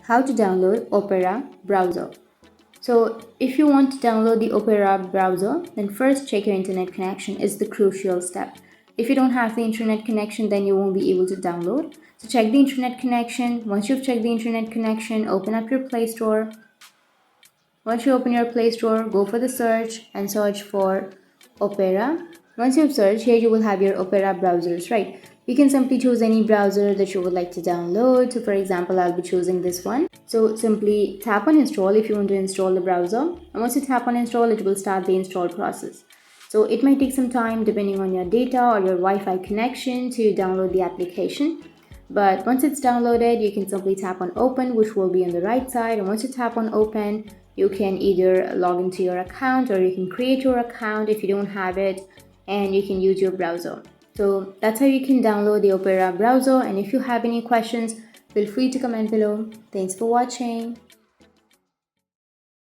How to download Opera browser. So if you want to download the Opera browser, then first check your internet connection is the crucial step. If you don't have the internet connection, then you won't be able to download. So check the internet connection. Once you've checked the internet connection, open up your Play Store. Once you open your Play Store, go for the search and search for Opera. Once you've searched, here you will have your Opera browsers, right? You can simply choose any browser that you would like to download. So for example, I'll be choosing this one. So simply tap on install if you want to install the browser. And once you tap on install, it will start the install process. So it might take some time depending on your data or your Wi-Fi connection to download the application. But once it's downloaded, you can simply tap on open, which will be on the right side. And once you tap on open, you can either log into your account or you can create your account if you don't have it, and you can use your browser. So that's how you can download the Opera browser. And if you have any questions, feel free to comment below. Thanks for watching.